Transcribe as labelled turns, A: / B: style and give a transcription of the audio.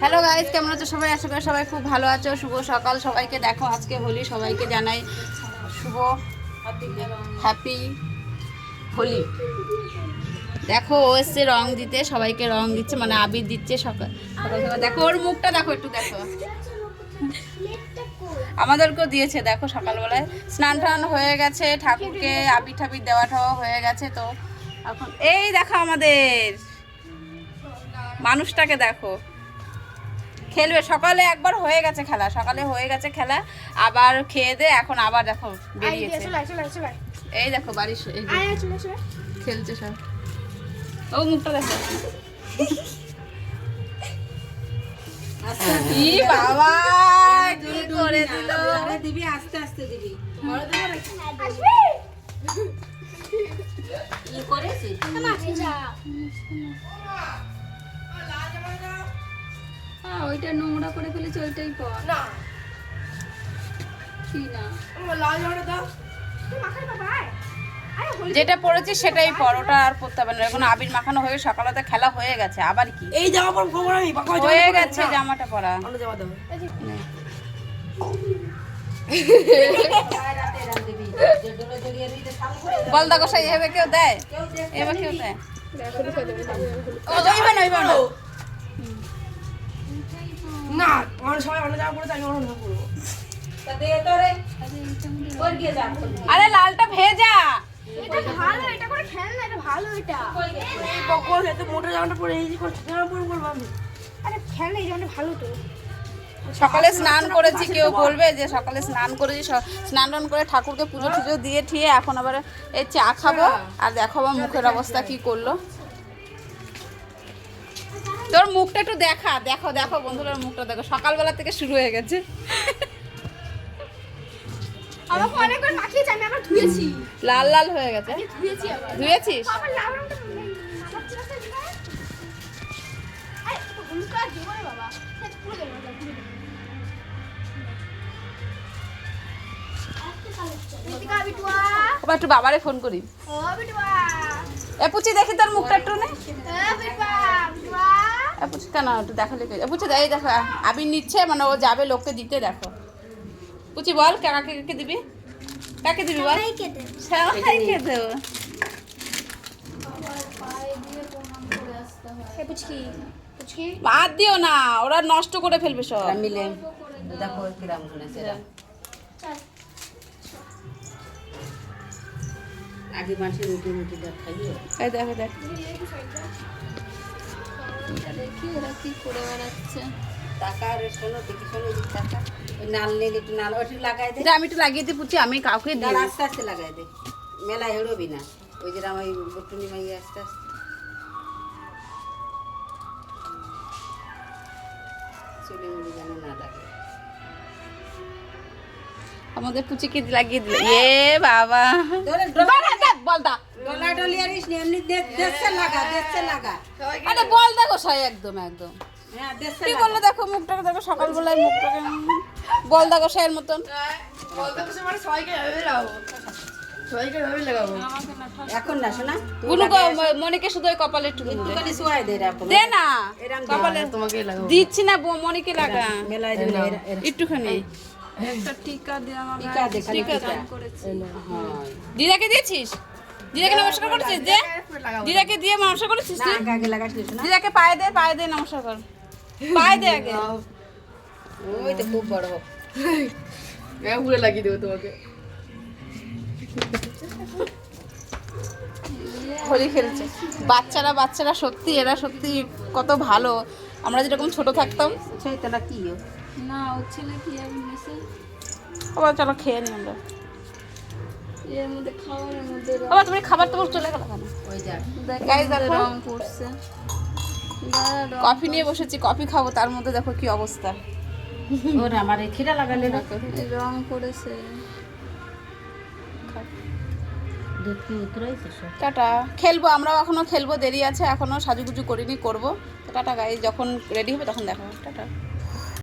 A: Hello guys, কেমন আছো সবাই? আশা করি সবাই খুব ভালো আছো। শুভ সকাল সবাইকে। দেখো আজকে হোলি, সবাইকে জানাই শুভ হ্যাপি হোলি। দেখো ও এসছে রং দিতে, সবাইকে রং দিচ্ছে, মানে আবির দিচ্ছে সকাল সকাল। দেখো ওর মুখটা দেখো, একটু দেখো। আমাদেরকেও দিয়েছে দেখো সকালবেলায়। স্নান টান হয়ে গেছে, ঠাকুরকে আবির ঠাবির দেওয়া ঠাওয়া হয়ে গেছে। তো এখন এই দেখো আমাদের মানুষটাকে দেখো, খেলবে। সকালে একবার হয়ে গেছে খেলা, সকালে হয়ে গেছে খেলা, আবার খেয়ে দে এখন আবার দেখো বেরিয়েছে। এই দেখো বাড়ির খেলছে সব। ও মুখটা দেখো। কি বাবা কি করে দিল।
B: দিবি আস্তে আস্তে দিবি। কি করেছিস?
C: ওইটা নোংরা করে ফেলেছে, ওইটাই পর
B: না
C: কি না
B: লাল জামাটা দাও।
A: যেটা পড়েছি সেটাই পর, ওটা আর পড়তে হবে না। এখন আবির মাখানো হয়ে সকালে খেলা হয়ে গেছে, আবার কি
B: এই জামা পর খবর আমি
A: হয়ে গেছে জামাটা পরা।
B: অন্য জামা দাও।
A: বল দা গোসাই এভাবে কেউ দেয়? এভাবে কেউ দেয়? ও ওইভাবে না, ওইভাবে না।
B: না অন্য সবাই অন্য জামা পড়েছে, আমি অন্য জামা পরবো।
A: আরে লালটা ভেজা।
B: এই বকল এত মোটা জামাটা পরে এই করছিস জামা পরবো আমি।
A: সকালে স্নান করেছি, কেউ বলবে যে সকালে স্নান করেছি? স্নান টান করে ঠাকুরকে পুজো টুজো দিয়ে ঠিয়ে এখন আবার এই চা খাবো। আর দেখো আমার মুখের অবস্থা কি করলো। তোর মুখটা একটু দেখা, দেখো দেখো বন্ধুরা, মুখটা দেখো, সকালবেলা থেকে শুরু হয়ে গেছে।
C: আমাকে অনেকবার মাখিয়েছি, আমি আবার ধুয়েছি।
A: লাল লাল হয়ে গেছে।
C: ধুয়েছি আবার।
A: ধুয়েছিস?
C: আবার লাল রংটা মাখাচ্ছি না দিলে। আরে হলুদটা দেব রে বাবা। সেটা পুরো দেব না, পুরো দেব। রিতিকা বিটুয়া,
A: আবার একটু বাবারে ফোন করি।
C: ও বিটুয়া,
A: এ পুচি দেখি তোর মুখটা একটু নে।
C: বিটুয়া, বিটুয়া।
A: এ পুচি কেন একটু দেখালে? এ পুচি এই দেখো আবির নিচ্ছে, মানে ও যাবে লোককে দিতে। দেখো পুচি বল কাকে কাকে দিবি? কাকে দিবি বল? সবাইকে দেবো।
C: এই পুচকি, পুচকি।
A: বাদ দিও না, ওরা নষ্ট করে ফেলবে সব।
B: মিলে দেখো কিরাম গুনেছে। আগে মাসে রুটি রুটি খাইও।
A: এই দেখো দেখ।
C: দেখি ওরা কি করে বেড়াচ্ছে।
B: টাকা আর শোনো দেখি শোনো এই টাকা ওই নাল নেই একটু নাল ওটা লাগাই দে।
A: এটা আমি একটু লাগিয়ে দিই পুচি, আমি কাউকে
B: নাল
A: দিই।
B: আস্তে আস্তে লাগাই দে, মেলা হেড়বি না। ওই যে আমার বটুনি মাই আস্তে আস্তে চলে মুড়ি যেন না লাগে।
A: আমাদের পুচিকে লাগিয়ে দিলে। এ বাবা বল দা।
B: ডলা ডলি আরিস নি এমনি দেশে লাগা।
A: আরে বল দা গোসাই একদম একদম
B: হ্যাঁ দেশে
A: কি করলো দেখো, মুখটাকে দেখো, সকালবেলায় মুখটাকে বল দা গোসাইয়ের মতন।
B: এখন না শোনা
A: বুনু মনিকে শুধু ওই কপালে একটু দে।
B: একটুখানি সোয়াই দে রাখো।
A: দে না
B: এরম
A: কপালে
B: তোমাকেই লাগাবো।
A: দিচ্ছি না, মনিকে লাগা
B: মেলায় দিলে
A: একটুখানি।
C: একটা টিকা দিয়ে আমাকে
B: টিকা দে খালি
A: টিকা
B: টিকা।
C: করেছে।
B: হ্যাঁ
A: দিদাকে দিয়েছিস? দিদাকে নমস্কার করেছিস? যে দিদাকে দিয়ে নমস্কার করেছিস
B: না
A: তুই?
B: আগে লাগাইছিস না।
A: দিদাকে পায়ে দে, পায়ে দে, নমস্কার কর, পায়ে দে আগে।
B: ওই তো খুব বড় হোক।
D: পুরো লাগিয়ে দেবো তোমাকে।
A: হোলি খেলছে বাচ্চারা, বাচ্চারা সত্যি, এরা সত্যি কত ভালো। আমরা যেরকম ছোট থাকতাম।
B: সেই তালা কি
C: না ওর ছেলে কি আর মেসে
A: আবার চলো খেয়ে নি আমরা।
C: এর মধ্যে খাবারের মধ্যে
A: বাবা তুমি খাবার তো চলে গেল কেন?
B: ওই যা
A: Guys, দেখো।
C: রং করছে। দাঁড়া, রং
A: কফি নিয়ে বসেছি, কফি খাবো, তার মধ্যে দেখো কি অবস্থা।
B: ওর আমার এই খিরা লাগালে না
C: রং করেছে।
B: দুধ কি উতরাইছে সব।
A: টাটা। খেলবো আমরাও, এখনো খেলবো, দেরি আছে, এখনো সাজুগুজু করিনি, করবো। তো টাটা গাইস, যখন রেডি হবে তখন দেখা হবে। টাটা।